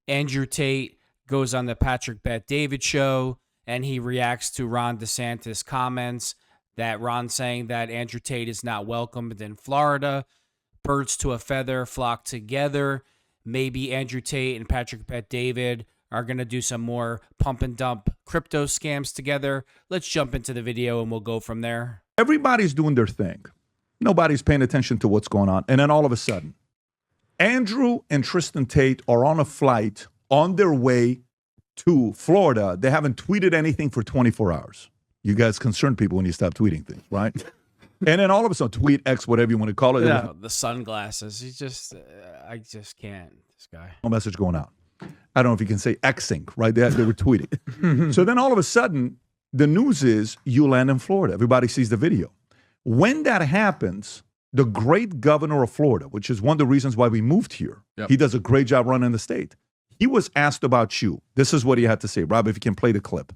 Andrew Tate goes on the Patrick Bet-David show, and he reacts to Ron DeSantis' comments that Ron's saying that Andrew Tate is not welcomed in Florida. Birds to a feather flock together. Maybe Andrew Tate and Patrick Bet-David are going to do some more pump and dump crypto scams together. Let's jump into the video and we'll go from there. Everybody's doing their thing. Nobody's paying attention to what's going on. And then all of a sudden, Andrew and Tristan Tate are on a flight on their way to Florida. They haven't tweeted anything for 24 hours. You guys concern people when you stop tweeting things, right? And then all of a sudden, tweet X, whatever you want to call it. Yeah, the sunglasses. He's just, I just can't, this guy. No message going out. I don't know if you can say Xing, right? They were tweeting. So then all of a sudden, the news is you land in Florida. Everybody sees the video. When that happens, the great governor of Florida, which is one of the reasons why we moved here, he does a great job running the state. He was asked about you. This is what he had to say. Rob, if you can play the clip.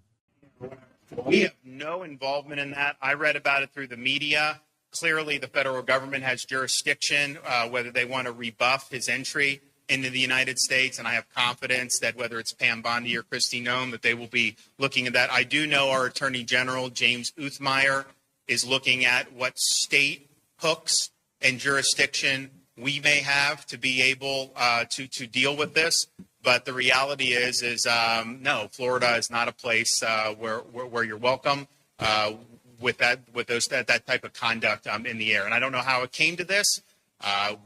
We have no involvement in that. I read about it through the media. Clearly, the federal government has jurisdiction, whether they want to rebuff his entry into the United States. And I have confidence that whether it's Pam Bondi or Kristi Noem, that they will be looking at that. I do know our Attorney General, James Uthmeyer, is looking at what state hooks and jurisdiction we may have to be able to deal with this. But the reality is no, Florida is not a place where you're welcome with that type of conduct in the air. And I don't know how it came to this.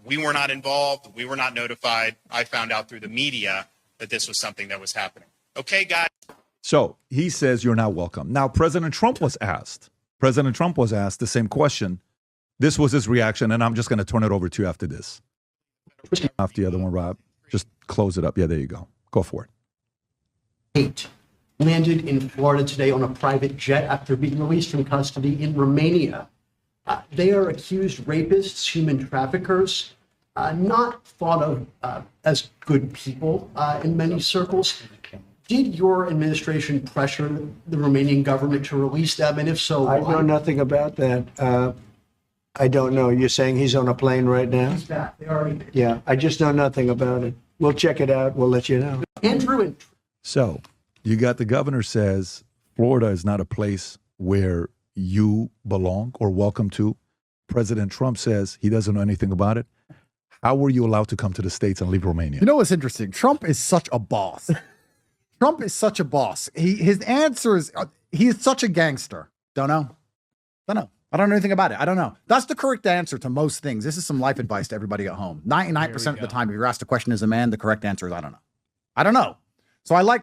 We were not involved. We were not notified. I found out through the media that this was something that was happening. Okay, guys. So he says you're not welcome. Now, President Trump was asked the same question. This was his reaction, and I'm just going to turn it over to you after this. Off the other one, Rob. Just close it up. Yeah, there you go. Go for it. Tate landed in Florida today on a private jet after being released from custody in Romania. They are accused rapists, human traffickers, not thought of as good people in many circles. Did your administration pressure the Romanian government to release them? And if so, I know nothing about that. I don't know. You're saying he's on a plane right now? He's back. They already did. Yeah, I just know nothing about it. We'll check it out. We'll let you know. Andrew and So you got the governor says Florida is not a place where you belong or welcome to. President Trump says he doesn't know anything about it. How were you allowed to come to the States and leave Romania? You know what's interesting? Trump is such a boss. Trump is such a boss. His answer is, he is such a gangster. Don't know. I don't know anything about it. I don't know. That's the correct answer to most things. This is some life advice to everybody at home. 99% of the time, if you're asked a question as a man, the correct answer is, I don't know. I don't know. So I like.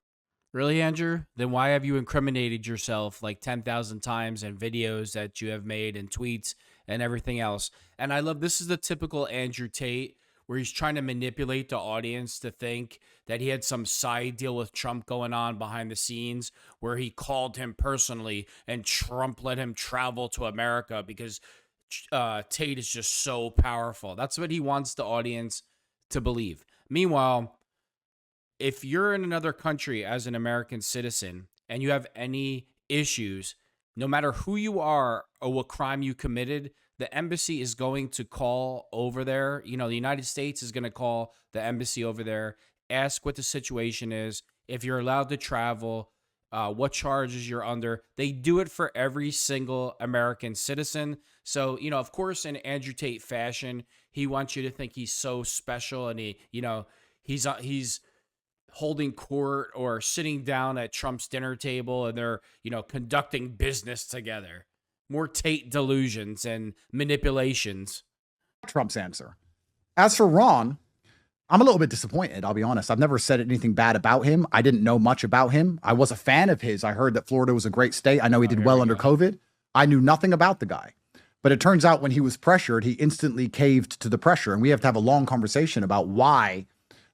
Really, Andrew? Then why have you incriminated yourself like 10,000 times in videos that you have made and tweets and everything else? And I love, this is the typical Andrew Tate where he's trying to manipulate the audience to think that he had some side deal with Trump going on behind the scenes where he called him personally and Trump let him travel to America because Tate is just so powerful. That's what he wants the audience to believe. Meanwhile, if you're in another country as an American citizen and you have any issues, no matter who you are or what crime you committed, the embassy is going to call over there. You know, the United States is going to call the embassy over there, ask what the situation is, if you're allowed to travel, what charges you're under. They do it for every single American citizen. So, you know, of course, in Andrew Tate fashion, he wants you to think he's so special and he's holding court or sitting down at Trump's dinner table and they're, conducting business together. More Tate delusions and manipulations. Trump's answer. As for Ron, I'm a little bit disappointed, I'll be honest. I've never said anything bad about him. I didn't know much about him. I was a fan of his. I heard that Florida was a great state. I know he did well under COVID. I knew nothing about the guy. But it turns out when he was pressured, he instantly caved to the pressure. And we have to have a long conversation about why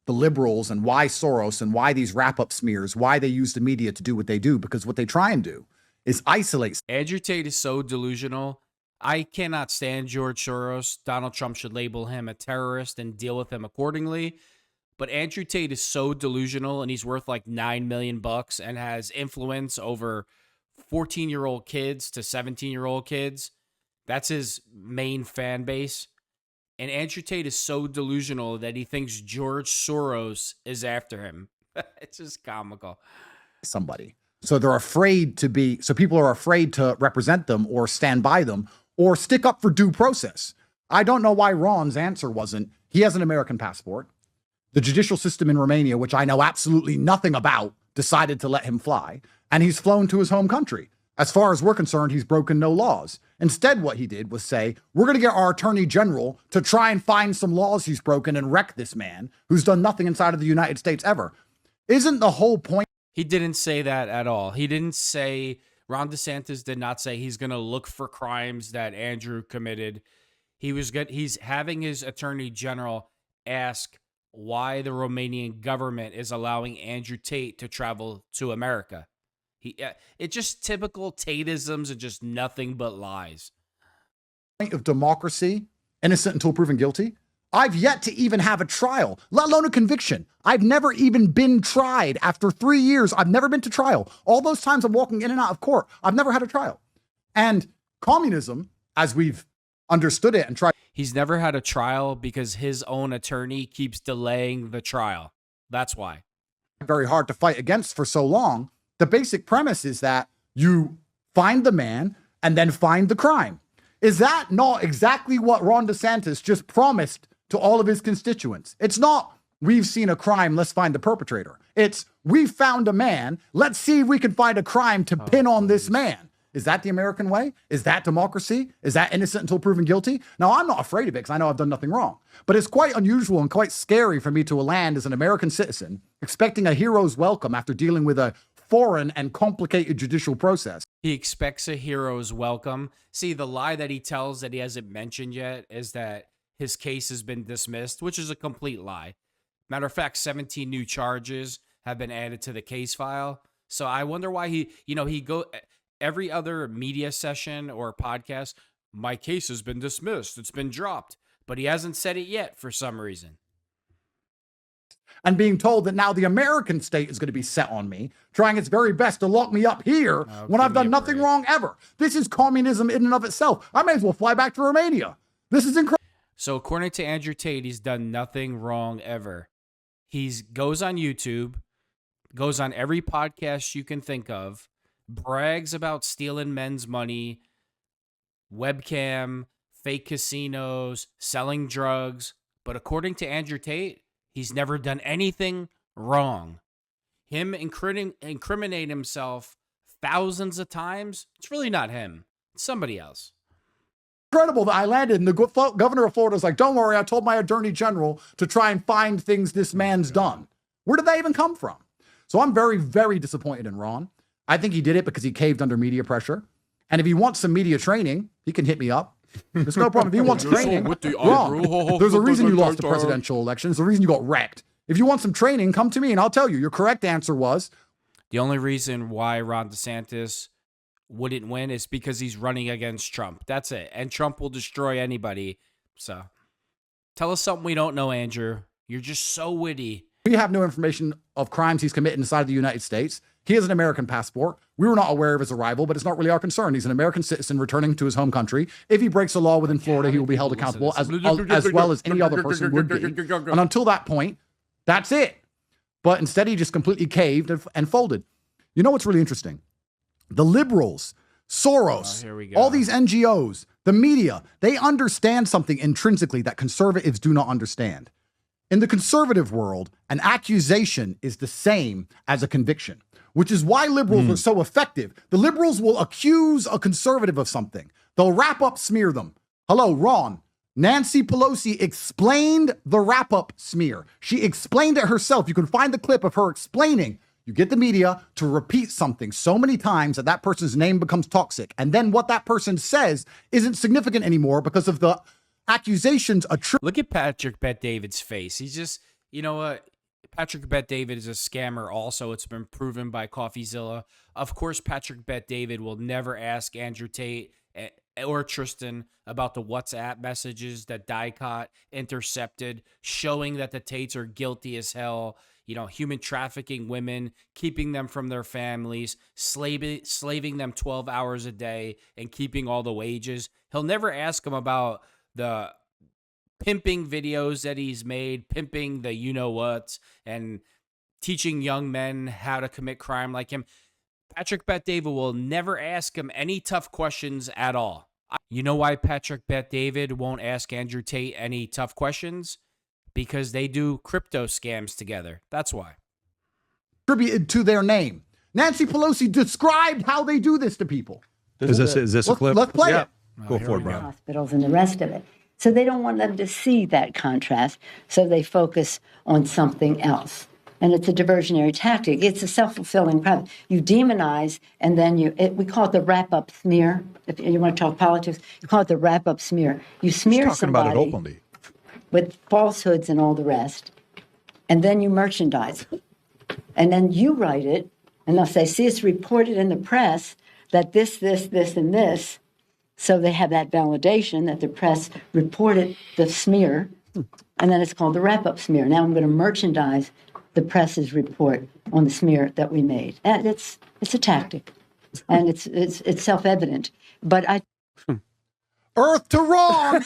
the liberals and why Soros and why these wrap-up smears, why they use the media to do what they do. Because what they try and do is isolate. Andrew Tate is so delusional. I cannot stand George Soros. Donald Trump should label him a terrorist and deal with him accordingly. But Andrew Tate is so delusional and he's worth like $9 million and has influence over 14-year-old kids to 17-year-old kids. That's his main fan base. And Andrew Tate is so delusional that he thinks George Soros is after him. It's just comical. Somebody. So they're afraid to be, so people are afraid to represent them or stand by them or stick up for due process. I don't know why Ron's answer wasn't, he has an American passport. The judicial system in Romania, which I know absolutely nothing about, decided to let him fly, and he's flown to his home country. As far as we're concerned, he's broken no laws. Instead, what he did was say, we're going to get our attorney general to try and find some laws he's broken and wreck this man who's done nothing inside of the United States ever. Isn't the whole point? He didn't say that at all. He didn't say, Ron DeSantis did not say he's going to look for crimes that Andrew committed. He's having his attorney general ask why the Romanian government is allowing Andrew Tate to travel to America. It's just typical Tateisms and just nothing but lies. Of democracy, innocent until proven guilty. I've yet to even have a trial, let alone a conviction. I've never even been tried. After 3 years, I've never been to trial. All those times I'm walking in and out of court, I've never had a trial. And communism, as we've understood it and tried. He's never had a trial because his own attorney keeps delaying the trial. That's why. Very hard to fight against for so long. The basic premise is that you find the man and then find the crime. Is that not exactly what Ron DeSantis just promised to all of his constituents? It's not, we've seen a crime, let's find the perpetrator. It's, we've found a man, let's see if we can find a crime to pin on this man. Is that the American way? Is that democracy? Is that innocent until proven guilty? Now, I'm not afraid of it because I know I've done nothing wrong. But it's quite unusual and quite scary for me to land as an American citizen, expecting a hero's welcome after dealing with a foreign and complicated judicial process. He expects a hero's welcome. See, the lie that he tells that he hasn't mentioned yet is that his case has been dismissed, which is a complete lie. Matter of fact, 17 new charges have been added to the case file. So I wonder why he every other media session or podcast, my case has been dismissed. It's been dropped, but he hasn't said it yet for some reason. And being told that now the American state is going to be set on me, trying its very best to lock me up here when I've done nothing wrong ever. This is communism in and of itself. I may as well fly back to Romania. This is incredible. So according to Andrew Tate, he's done nothing wrong ever. He goes on YouTube, goes on every podcast you can think of, brags about stealing men's money, webcam, fake casinos, selling drugs. But according to Andrew Tate, he's never done anything wrong. Him incriminate himself thousands of times, it's really not him. It's somebody else. Incredible that I landed and the governor of Florida is like, don't worry, I told my attorney general to try and find things this man's done. Where did that even come from? So I'm very, very disappointed in Ron. I think he did it because he caved under media pressure. And if he wants some media training, he can hit me up. There's no problem. If he wants training, Ron, there's a reason you lost the presidential election. There's a reason you got wrecked. If you want some training, come to me and I'll tell you. Your correct answer was... The only reason why Ron DeSantis wouldn't win is because he's running against Trump. That's it. And Trump will destroy anybody. So tell us something we don't know, Andrew. You're just so witty. We have no information of crimes he's committed inside of the United States. He has an American passport. We were not aware of his arrival, but it's not really our concern. He's an American citizen returning to his home country. If he breaks a law within Florida, he will be held accountable as well as any other person would be. And until that point, that's it. But instead, he just completely caved and folded. You know what's really interesting? The liberals, Soros, all these NGOs, the media, they understand something intrinsically that conservatives do not understand. In the conservative world, an accusation is the same as a conviction, which is why liberals are so effective. The liberals will accuse a conservative of something. They'll wrap-up smear them. Hello, Ron. Nancy Pelosi explained the wrap-up smear. She explained it herself. You can find the clip of her explaining. You get the media to repeat something so many times that that person's name becomes toxic. And then what that person says isn't significant anymore because of the accusations. Look at Patrick Bet-David's face. He's just, you know what? Patrick Bet-David is a scammer also. It's been proven by CoffeeZilla. Of course, Patrick Bet-David will never ask Andrew Tate or Tristan about the WhatsApp messages that Dicot intercepted, showing that the Tates are guilty as hell. You know, human trafficking women, keeping them from their families, slaving them 12 hours a day and keeping all the wages. He'll never ask them about the pimping videos that he's made, pimping the you-know-whats, and teaching young men how to commit crime like him. Patrick Bet-David will never ask him any tough questions at all. You know why Patrick Bet-David won't ask Andrew Tate any tough questions? Because they do crypto scams together. That's why. Attributed to their name. Nancy Pelosi described how they do this to people. Is this a clip? Let's play it. Go for it, Brian. Hospitals and the rest of it. So they don't want them to see that contrast, so they focus on something else. And it's a diversionary tactic. It's a self-fulfilling prophecy. You demonize, and then we call it the wrap-up smear. If you want to talk politics, you call it the wrap-up smear. You smear Talking somebody about it openly. with falsehoods and all the rest, and then you merchandise it. And then you write it, and they'll say, see, it's reported in the press that this, and this. So they have that validation that the press reported the smear, and then it's called the wrap-up smear. Now I'm going to merchandise the press's report on the smear that we made. And it's a tactic, and it's self-evident. But Earth to wrong.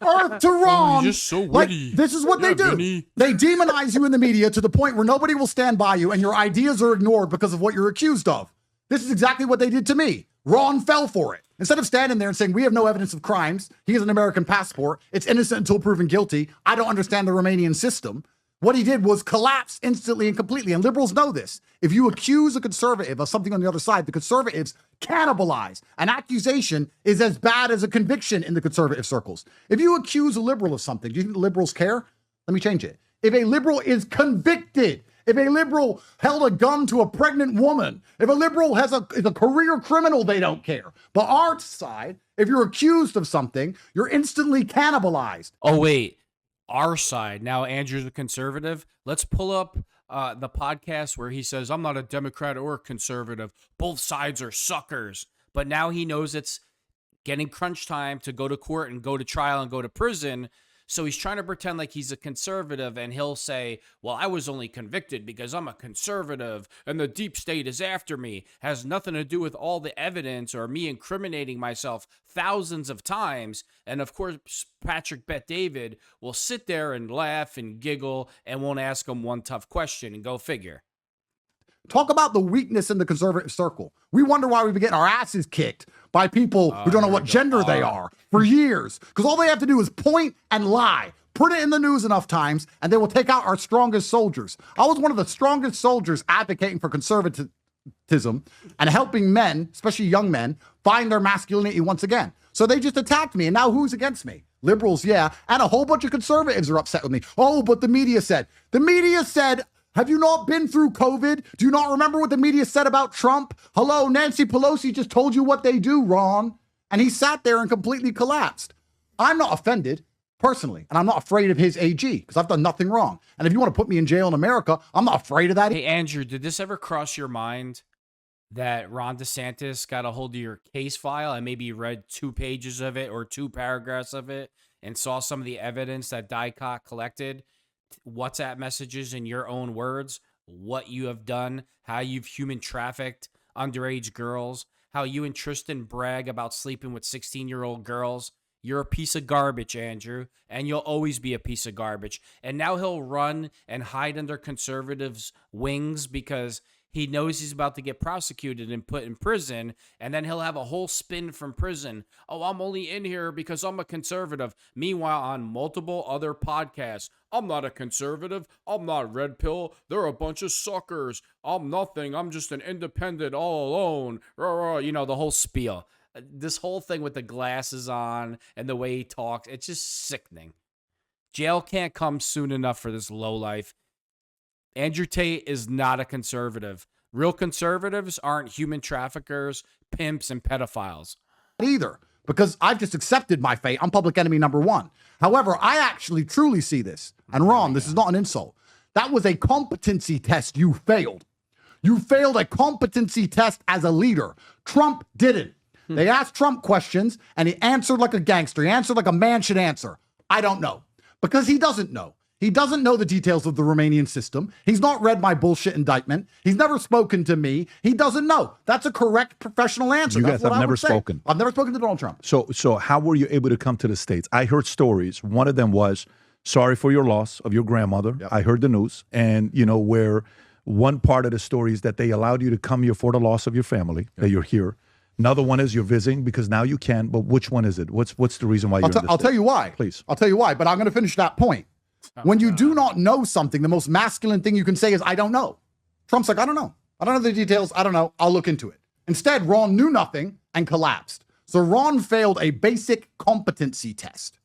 Earth to wrong. You're just so witty. This is what they do. Vinny. They demonize you in the media to the point where nobody will stand by you, and your ideas are ignored because of what you're accused of. This is exactly what they did to me. Ron fell for it. Instead of standing there and saying, we have no evidence of crimes, he has an American passport, it's innocent until proven guilty, I don't understand the Romanian system. What he did was collapse instantly and completely. And liberals know this. If you accuse a conservative of something on the other side, the conservatives cannibalize. An accusation is as bad as a conviction in the conservative circles. If you accuse a liberal of something, do you think the liberals care? Let me change it. If a liberal is convicted, if a liberal held a gun to a pregnant woman, if a liberal is a career criminal, they don't care. But our side, if you're accused of something, you're instantly cannibalized. Oh, wait. Our side. Now, Andrew's a conservative. Let's pull up the podcast where he says, I'm not a Democrat or a conservative. Both sides are suckers. But now he knows it's getting crunch time to go to court and go to trial and go to prison. So he's trying to pretend like he's a conservative, and he'll say, well, I was only convicted because I'm a conservative and the deep state is after me. Has nothing to do with all the evidence or me incriminating myself thousands of times. And of course, Patrick Bet-David will sit there and laugh and giggle and won't ask him one tough question, and go figure. Talk about the weakness in the conservative circle. We wonder why we've been getting our asses kicked by people who don't know what gender they are for years. Because all they have to do is point and lie. Put it in the news enough times, and they will take out our strongest soldiers. I was one of the strongest soldiers advocating for conservatism and helping men, especially young men, find their masculinity once again. So they just attacked me, and now who's against me? Liberals, yeah, and a whole bunch of conservatives are upset with me. Oh, but the media said. The media said... Have you not been through COVID? Do you not remember what the media said about Trump? Hello, Nancy Pelosi just told you what they do, Ron. And he sat there and completely collapsed. I'm not offended, personally, and I'm not afraid of his AG, because I've done nothing wrong. And if you want to put me in jail in America, I'm not afraid of that. Hey, Andrew, did this ever cross your mind that Ron DeSantis got a hold of your case file and maybe read 2 pages of it or 2 paragraphs of it and saw some of the evidence that Dycott collected? WhatsApp messages in your own words, what you have done, how you've human trafficked underage girls, how you and Tristan brag about sleeping with 16-year-old girls. You're a piece of garbage, Andrew, and you'll always be a piece of garbage. And now he'll run and hide under conservatives' wings because he knows he's about to get prosecuted and put in prison, and then he'll have a whole spin from prison. Oh, I'm only in here because I'm a conservative. Meanwhile, on multiple other podcasts, I'm not a conservative. I'm not red pill. They're a bunch of suckers. I'm nothing. I'm just an independent all alone. You know, the whole spiel. This whole thing with the glasses on and the way he talks, it's just sickening. Jail can't come soon enough for this lowlife. Andrew Tate is not a conservative. Real conservatives aren't human traffickers, pimps, and pedophiles. Either, because I've just accepted my fate. I'm public enemy number 1. However, I actually truly see this. And Ron, this is not an insult. That was a competency test you failed. You failed a competency test as a leader. Trump didn't. They asked Trump questions, and he answered like a gangster. He answered like a man should answer. I don't know. Because he doesn't know. He doesn't know the details of the Romanian system. He's not read my bullshit indictment. He's never spoken to me. He doesn't know. That's a correct professional answer. You guys have never spoken. I've never spoken to Donald Trump. So how were you able to come to the States? I heard stories. One of them was Sorry for your loss of your grandmother. Yep. I heard the news. And, where one part of the story is that they allowed you to come here for the loss of your family, that you're here. Another one is you're visiting because now you can. But which one is it? What's the reason why you're in this I'll tell you why. Please. I'll tell you why, but I'm going to finish that point. When you do not know something, the most masculine thing you can say is, I don't know. Trump's like, I don't know. I don't know the details. I don't know. I'll look into it. Instead, Ron knew nothing and collapsed. So Ron failed a basic competency test.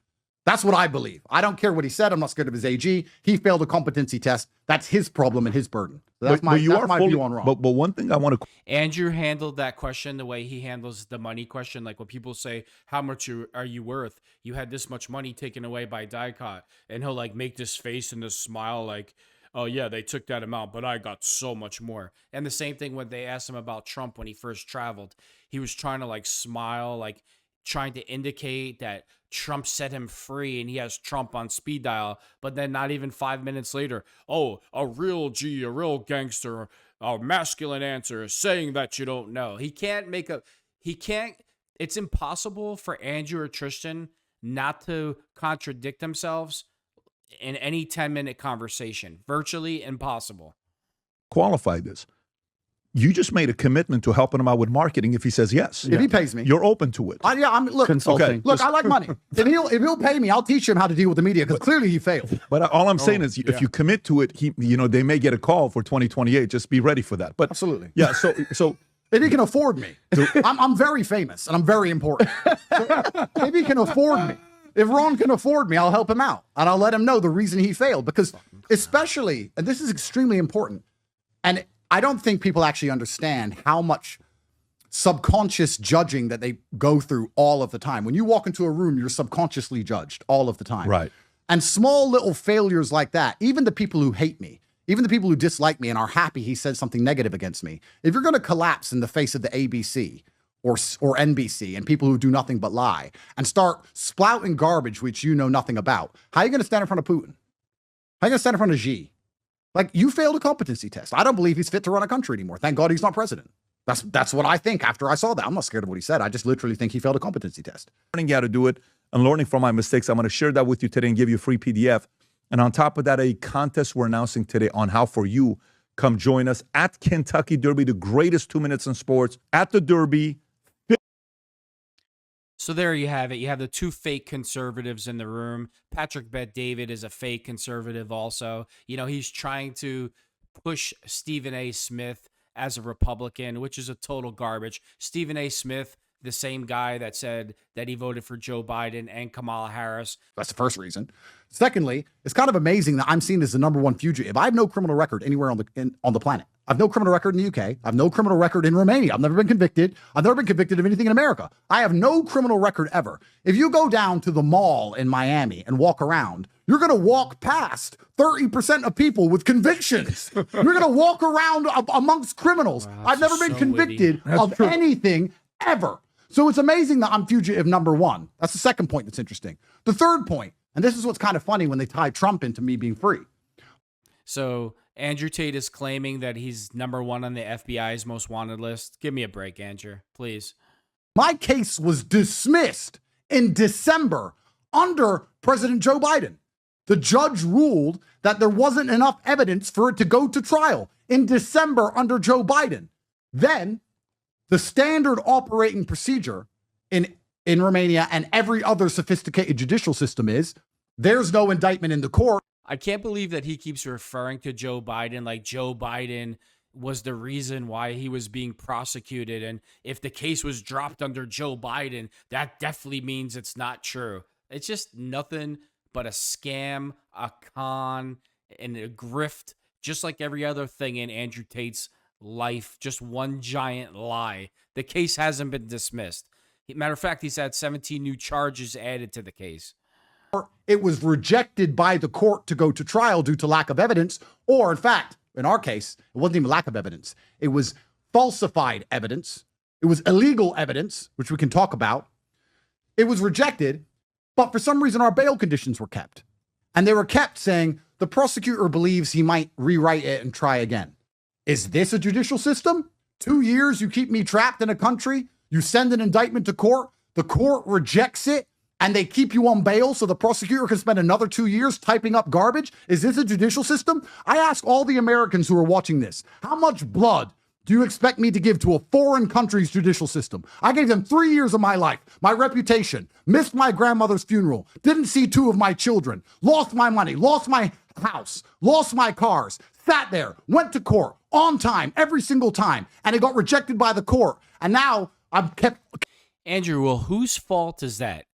That's what I believe. I don't care what he said. I'm not scared of his AG. He failed a competency test. That's his problem and his burden. So that's my view on Ron. But one thing I want to... Andrew handled that question the way he handles the money question. Like when people say, how much are you worth? You had this much money taken away by Dicot. And he'll like make this face and this smile like, oh yeah, they took that amount, but I got so much more. And the same thing when they asked him about Trump when he first traveled. He was trying to like smile, like trying to indicate that Trump set him free and he has Trump on speed dial. But then not even 5 minutes later, oh, a real gangster, a masculine answer saying that you don't know. It's impossible for Andrew or Tristan not to contradict themselves in any 10-minute conversation. Virtually impossible. qualify this. You just made a commitment to helping him out with marketing if he says yes. If he pays me. You're open to it. Look, Consulting. Okay. Look, I like money. If he'll pay me, I'll teach him how to deal with the media because clearly he failed. But all I'm saying is if you commit to it, they may get a call for 2028. Just be ready for that. But Absolutely. Yeah, so If he can afford me, I'm very famous and I'm very important. So if he can afford me, if Ron can afford me, I'll help him out and I'll let him know the reason he failed. Because especially, and this is extremely important, and I don't think people actually understand how much subconscious judging that they go through all of the time. When you walk into a room, you're subconsciously judged all of the time. Right. And small little failures like that, even the people who hate me, even the people who dislike me and are happy he said something negative against me, if you're going to collapse in the face of the ABC or NBC and people who do nothing but lie and start splouting garbage which you know nothing about, how are you going to stand in front of Putin? How are you going to stand in front of Xi? Like, you failed a competency test. I don't believe he's fit to run a country anymore. Thank God he's not president. That's what I think after I saw that. I'm not scared of what he said. I just literally think he failed a competency test. Learning how to do it and learning from my mistakes. I'm going to share that with you today and give you a free PDF. And on top of that, a contest we're announcing today on how for you. Come join us at Kentucky Derby, the greatest 2 minutes in sports at the Derby. So there you have it. You have the two fake conservatives in the room. Patrick Bet-David is a fake conservative also. You know, he's trying to push Stephen A. Smith as a Republican, which is a total garbage. Stephen A. Smith, the same guy that said that he voted for Joe Biden and Kamala Harris. That's the first reason. Secondly, it's kind of amazing that I'm seen as the number one fugitive. I have no criminal record anywhere on the planet. I have no criminal record in the UK. I have no criminal record in Romania. I've never been convicted. I've never been convicted of anything in America. I have no criminal record ever. If you go down to the mall in Miami and walk around, you're going to walk past 30% of people with convictions. You're going to walk around amongst criminals. Wow, I've never been so convicted of anything ever. So it's amazing that I'm fugitive number one. That's the second point that's interesting. The third point, and this is what's kind of funny when they tie Trump into me being free. So Andrew Tate is claiming that he's number one on the FBI's most wanted list. Give me a break, Andrew, please. My case was dismissed in December under President Joe Biden. The judge ruled that there wasn't enough evidence for it to go to trial in December under Joe Biden. Then the standard operating procedure in Romania and every other sophisticated judicial system is there's no indictment in the court. I can't believe that he keeps referring to Joe Biden like Joe Biden was the reason why he was being prosecuted. And if the case was dropped under Joe Biden, that definitely means it's not true. It's just nothing but a scam, a con, and a grift, just like every other thing in Andrew Tate's life. Just one giant lie. The case hasn't been dismissed. Matter of fact, he's had 17 new charges added to the case. It was rejected by the court to go to trial due to lack of evidence, or in fact, in our case, it wasn't even lack of evidence. It was falsified evidence. It was illegal evidence, which we can talk about. It was rejected, but for some reason our bail conditions were kept. And they were kept saying the prosecutor believes he might rewrite it and try again. Is this a judicial system? 2 years you keep me trapped in a country, you send an indictment to court, the court rejects it, and they keep you on bail so the prosecutor can spend another 2 years typing up garbage? Is this a judicial system? I ask all the Americans who are watching this, how much blood do you expect me to give to a foreign country's judicial system? I gave them 3 years of my life, my reputation, missed my grandmother's funeral, didn't see 2 of my children, lost my money, lost my house, lost my cars, sat there, went to court on time, every single time, and it got rejected by the court. And now I'm kept... Andrew, well, whose fault is that?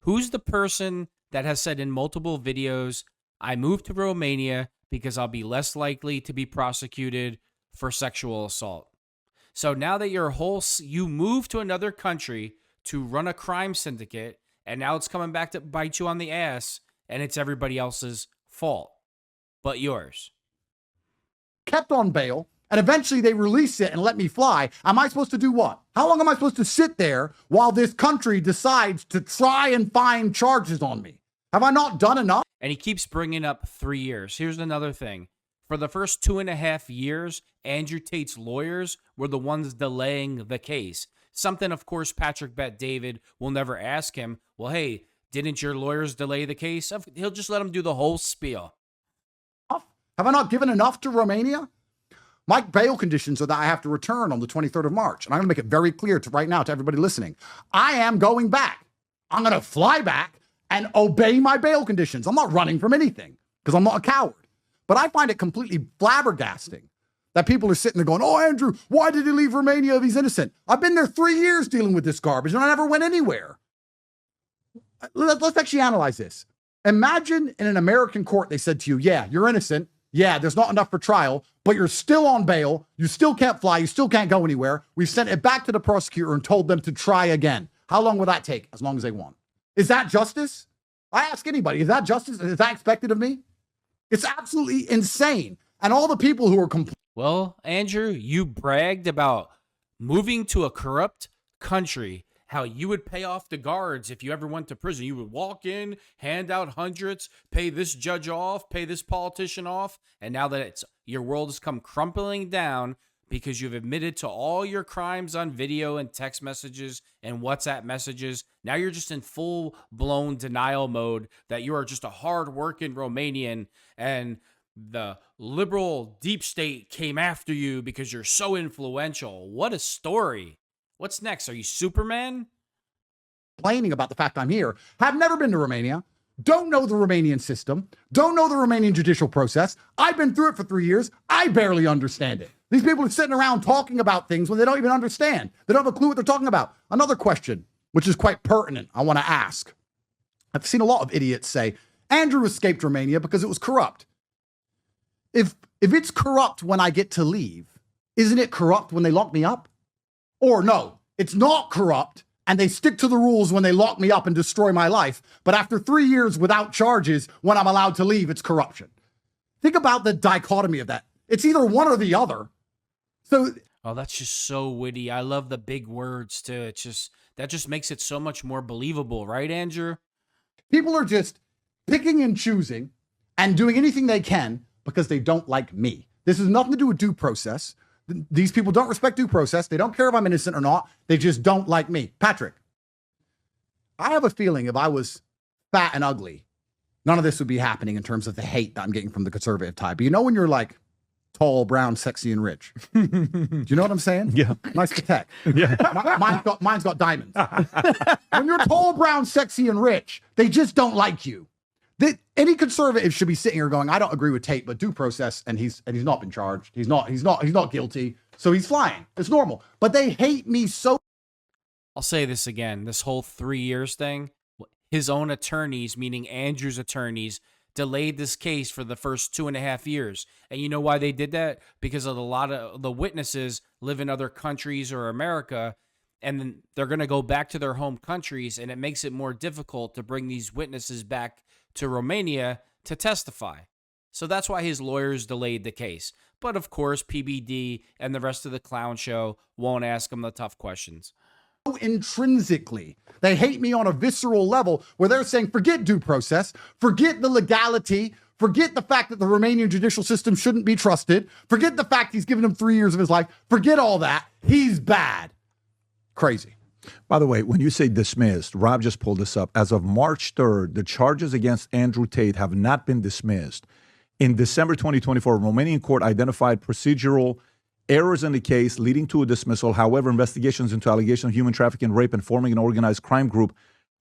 Who's the person that has said in multiple videos, I moved to Romania because I'll be less likely to be prosecuted for sexual assault? So now that you moved to another country to run a crime syndicate, and now it's coming back to bite you on the ass, and it's everybody else's fault but yours. Kept on bail, and eventually they release it and let me fly. Am I supposed to do what? How long am I supposed to sit there while this country decides to try and find charges on me? Have I not done enough? And he keeps bringing up 3 years. Here's another thing. For the first 2.5 years, Andrew Tate's lawyers were the ones delaying the case. Something, of course, Patrick Bet David will never ask him, well, hey, didn't your lawyers delay the case? He'll just let him do the whole spiel. Have I not given enough to Romania? My bail conditions are that I have to return on the 23rd of March. And I'm going to make it very clear right now to everybody listening. I am going back. I'm going to fly back and obey my bail conditions. I'm not running from anything because I'm not a coward. But I find it completely flabbergasting that people are sitting there going, oh, Andrew, why did he leave Romania if he's innocent? I've been there 3 years dealing with this garbage and I never went anywhere. Let's actually analyze this. Imagine in an American court, they said to you, yeah, you're innocent. Yeah, there's not enough for trial, but you're still on bail. You still can't fly. You still can't go anywhere. We've sent it back to the prosecutor and told them to try again. How long will that take? As long as they want. Is that justice? I ask anybody, is that justice? Is that expected of me? It's absolutely insane. And all the people who are complaining. Well, Andrew, you bragged about moving to a corrupt country, how you would pay off the guards if you ever went to prison. You would walk in, hand out hundreds, pay this judge off, pay this politician off. And now that your world has come crumbling down because you've admitted to all your crimes on video and text messages and WhatsApp messages, now you're just in full-blown denial mode that you are just a hard-working Romanian and the liberal deep state came after you because you're so influential. What a story. What's next? Are you Superman? Complaining about the fact I'm here, have never been to Romania, don't know the Romanian system, don't know the Romanian judicial process. I've been through it for 3 years. I barely understand it. These people are sitting around talking about things when they don't even understand. They don't have a clue what they're talking about. Another question, which is quite pertinent, I want to ask. I've seen a lot of idiots say, Andrew escaped Romania because it was corrupt. If it's corrupt when I get to leave, isn't it corrupt when they lock me up? Or no, it's not corrupt, and they stick to the rules when they lock me up and destroy my life. But after 3 years without charges, when I'm allowed to leave, it's corruption. Think about the dichotomy of that. It's either one or the other. So, oh, that's just so witty. I love the big words too. That just makes it so much more believable, right, Andrew? People are just picking and choosing and doing anything they can because they don't like me. This has nothing to do with due process. These people don't respect due process. They don't care if I'm innocent or not. They just don't like me. Patrick, I have a feeling if I was fat and ugly, none of this would be happening in terms of the hate that I'm getting from the conservative type. But you know when you're like tall, brown, sexy, and rich? Do you know what I'm saying? Yeah. Nice protect. Yeah. Mine's got diamonds. When you're tall, brown, sexy, and rich, they just don't like you. Any conservative should be sitting here going, I don't agree with Tate, but due process, and he's not been charged. He's not guilty. So he's flying. It's normal. But they hate me so. I'll say this again. This whole 3 years thing, his own attorneys, meaning Andrew's attorneys, delayed this case for the first 2.5 years. And you know why they did that? Because of a lot of the witnesses live in other countries or America, and then they're going to go back to their home countries, and it makes it more difficult to bring these witnesses back to Romania to testify. So that's why his lawyers delayed the case. But of course, PBD and the rest of the clown show won't ask him the tough questions. Intrinsically, they hate me on a visceral level where they're saying, forget due process, forget the legality, forget the fact that the Romanian judicial system shouldn't be trusted, forget the fact he's given him 3 years of his life, forget all that. He's bad. Crazy. By the way, when you say dismissed, Rob just pulled this up. As of March 3rd, the charges against Andrew Tate have not been dismissed. In December 2024, a Romanian court identified procedural errors in the case leading to a dismissal. However, investigations into allegations of human trafficking, rape, and forming an organized crime group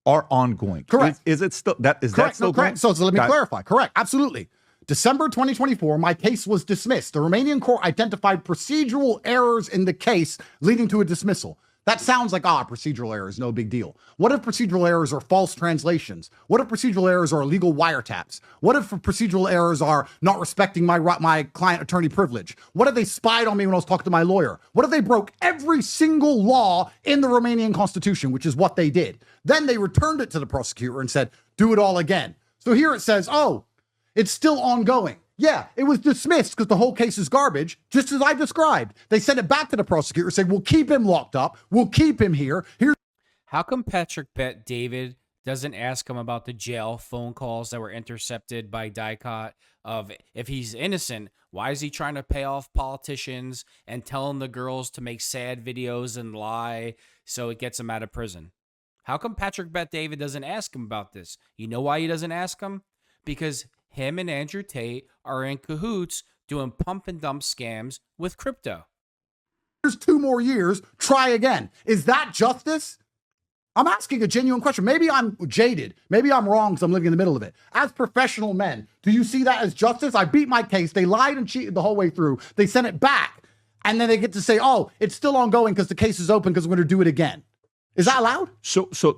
are ongoing. Correct. Is it still that? Is Correct. that still correct. going? So let me clarify. Correct. Absolutely. December 2024, my case was dismissed. The Romanian court identified procedural errors in the case leading to a dismissal. That sounds like, procedural errors, no big deal. What if procedural errors are false translations? What if procedural errors are illegal wiretaps? What if procedural errors are not respecting my client attorney privilege? What if they spied on me when I was talking to my lawyer? What if they broke every single law in the Romanian constitution, which is what they did? Then they returned it to the prosecutor and said, do it all again. So here it says, it's still ongoing. Yeah, it was dismissed because the whole case is garbage, just as I described. They sent it back to the prosecutor and said, we'll keep him locked up. We'll keep him here. How come Patrick Bet David doesn't ask him about the jail phone calls that were intercepted by Dicot of if he's innocent, why is he trying to pay off politicians and telling the girls to make sad videos and lie so it gets him out of prison? How come Patrick Bet David doesn't ask him about this? You know why he doesn't ask him? Because him and Andrew Tate are in cahoots doing pump and dump scams with crypto. Here's 2 more years. Try again. Is that justice? I'm asking a genuine question. Maybe I'm jaded. Maybe I'm wrong because I'm living in the middle of it. As professional men, do you see that as justice? I beat my case. They lied and cheated the whole way through. They sent it back. And then they get to say, it's still ongoing because the case is open because we're going to do it again. Is that allowed? So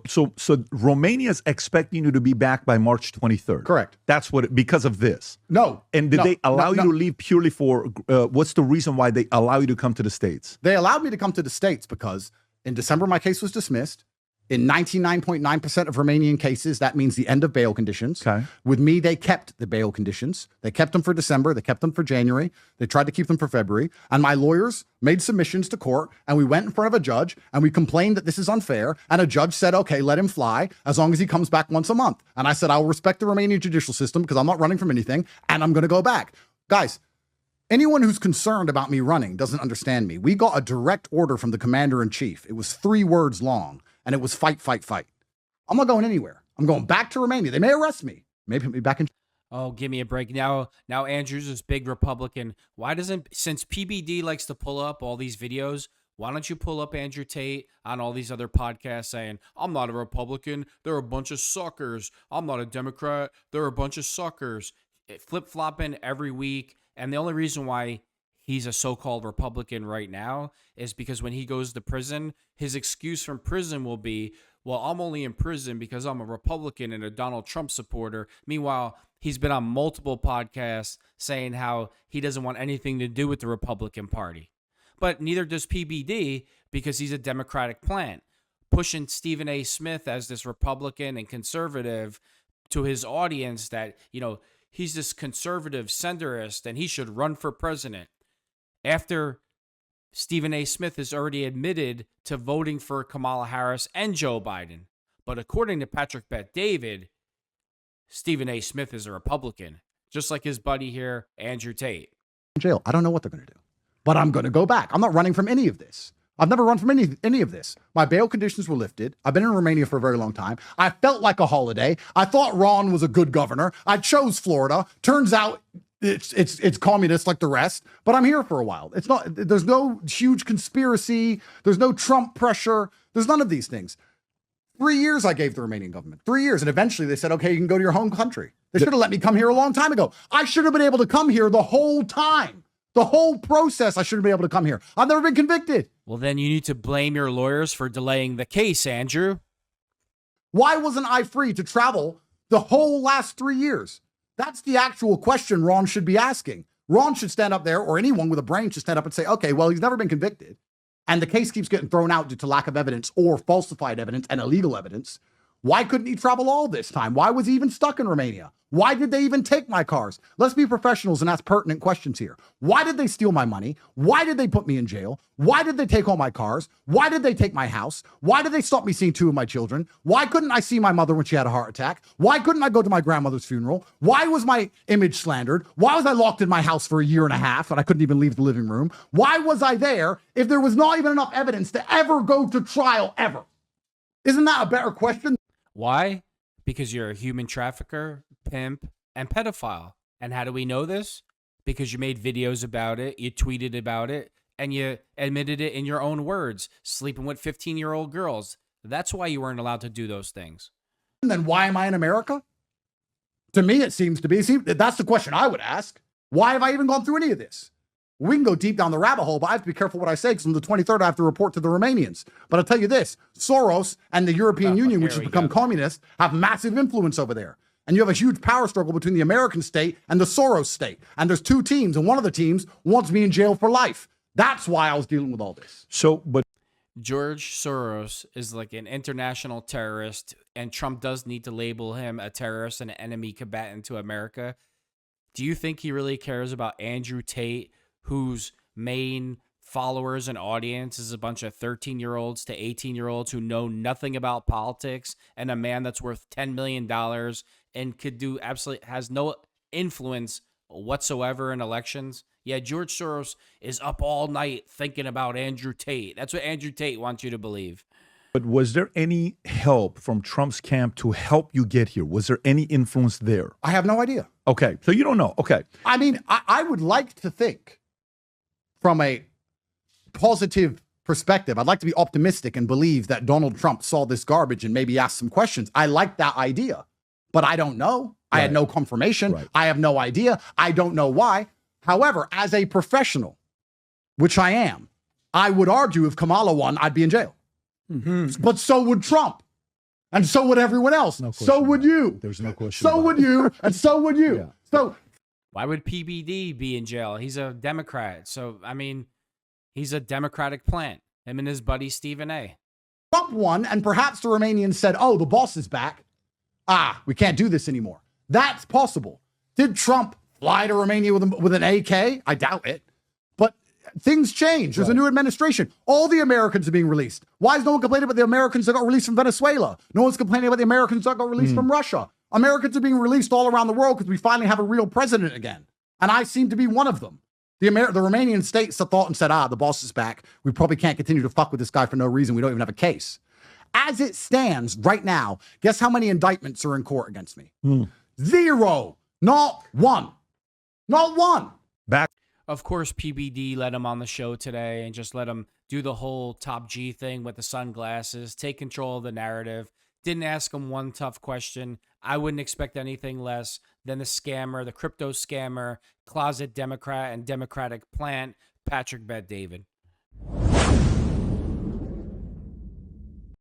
Romania is expecting you to be back by March 23rd. Correct. That's because of this. No. And did they allow you to leave purely for, what's the reason why they allow you to come to the States? They allowed me to come to the States because in December, my case was dismissed. In 99.9% of Romanian cases, that means the end of bail conditions. Okay. With me, they kept the bail conditions. They kept them for December. They kept them for January. They tried to keep them for February. And my lawyers made submissions to court, and we went in front of a judge, and we complained that this is unfair. And a judge said, okay, let him fly as long as he comes back once a month. And I said, I'll respect the Romanian judicial system because I'm not running from anything, and I'm going to go back. Guys, anyone who's concerned about me running doesn't understand me. We got a direct order from the commander-in-chief. It was 3 words long. And it was fight, fight, fight. I'm not going anywhere. I'm going back to Romania. They may arrest me. Maybe put me back in. Oh, give me a break. Now Andrew's this big Republican. Since PBD likes to pull up all these videos, why don't you pull up Andrew Tate on all these other podcasts saying, I'm not a Republican. They're a bunch of suckers. I'm not a Democrat. They're a bunch of suckers. Flip-flopping every week. And the only reason why he's a so-called Republican right now is because when he goes to prison, his excuse from prison will be, well, I'm only in prison because I'm a Republican and a Donald Trump supporter. Meanwhile, he's been on multiple podcasts saying how he doesn't want anything to do with the Republican Party. But neither does PBD because he's a Democratic plant, pushing Stephen A. Smith as this Republican and conservative to his audience that, he's this conservative centrist and he should run for president. After Stephen A. Smith has already admitted to voting for Kamala Harris and Joe Biden. But according to Patrick Bet David, Stephen A. Smith is a Republican, just like his buddy here, Andrew Tate. Jail. I don't know what they're going to do, but I'm going to go back. I'm not running from any of this. I've never run from any of this. My bail conditions were lifted. I've been in Romania for a very long time. I felt like a holiday. I thought Ron was a good governor. I chose Florida. Turns out it's communist like the rest, but I'm here for a while. There's no huge conspiracy. There's no Trump pressure. There's none of these things. 3 years I gave the Romanian government, 3 years. And eventually they said, okay, you can go to your home country. They should have let me come here a long time ago. I should have been able to come here the whole time. The whole process, I should have been able to come here. I've never been convicted. Well, then you need to blame your lawyers for delaying the case, Andrew. Why wasn't I free to travel the whole last 3 years? That's the actual question Ron should be asking. Ron should stand up there, or anyone with a brain should stand up and say, okay, well, he's never been convicted, and the case keeps getting thrown out due to lack of evidence or falsified evidence and illegal evidence. Why couldn't he travel all this time? Why was he even stuck in Romania? Why did they even take my cars? Let's be professionals and ask pertinent questions here. Why did they steal my money? Why did they put me in jail? Why did they take all my cars? Why did they take my house? Why did they stop me seeing 2 of my children? Why couldn't I see my mother when she had a heart attack? Why couldn't I go to my grandmother's funeral? Why was my image slandered? Why was I locked in my house for a year and a half and I couldn't even leave the living room? Why was I there if there was not even enough evidence to ever go to trial ever? Isn't that a better question? Why? Because you're a human trafficker, pimp, and pedophile. And how do we know this? Because you made videos about it, you tweeted about it, and you admitted it in your own words, sleeping with 15-year-old girls. That's why you weren't allowed to do those things. And then why am I in America? To me, it seems to be. See, that's the question I would ask. Why have I even gone through any of this? We can go deep down the rabbit hole, but I have to be careful what I say because on the 23rd, I have to report to the Romanians. But I'll tell you this, Soros and the European Union, which has become communist, have massive influence over there. And you have a huge power struggle between the American state and the Soros state. And there's two teams, and one of the teams wants me in jail for life. That's why I was dealing with all this. So, but George Soros is like an international terrorist, and Trump does need to label him a terrorist and an enemy combatant to America. Do you think he really cares about Andrew Tate, whose main followers and audience is a bunch of 13-year-olds to 18-year-olds who know nothing about politics, and a man that's worth $10 million and could do absolutely has no influence whatsoever in elections? Yeah, George Soros is up all night thinking about Andrew Tate. That's what Andrew Tate wants you to believe. But was there any help from Trump's camp to help you get here? Was there any influence there? I have no idea. Okay, so you don't know. Okay. I mean, I would like to think from a positive perspective, I'd like to be optimistic and believe that Donald Trump saw this garbage and maybe asked some questions. I like that idea, but I don't know. I had no confirmation. Right. I have no idea. I don't know why. However, as a professional, which I am, I would argue if Kamala won, I'd be in jail. Mm-hmm. But so would Trump. And so would everyone else. No so would you. There's no question. So would you. And so would you. Yeah. So Why would PBD be in jail? He's a Democrat. So, I mean, he's a Democratic plant. Him and his buddy Stephen A. Trump won, and perhaps the Romanians said, oh, the boss is back. We can't do this anymore. That's possible. Did Trump fly to Romania with an AK? I doubt it. But things change. There's a new administration. All the Americans are being released. Why is no one complaining about the Americans that got released from Venezuela? No one's complaining about the Americans that got released from Russia. Americans are being released all around the world because we finally have a real president again. And I seem to be one of them. The Romanian state thought and said, the boss is back. We probably can't continue to fuck with this guy for no reason. We don't even have a case. As it stands right now, guess how many indictments are in court against me? 0. Not one. Not one. Back. Of course, PBD let him on the show today and just let him do the whole Top G thing with the sunglasses, take control of the narrative. Didn't ask him one tough question. I wouldn't expect anything less than the scammer, the crypto scammer, closet Democrat and Democratic plant, Patrick Bet-David.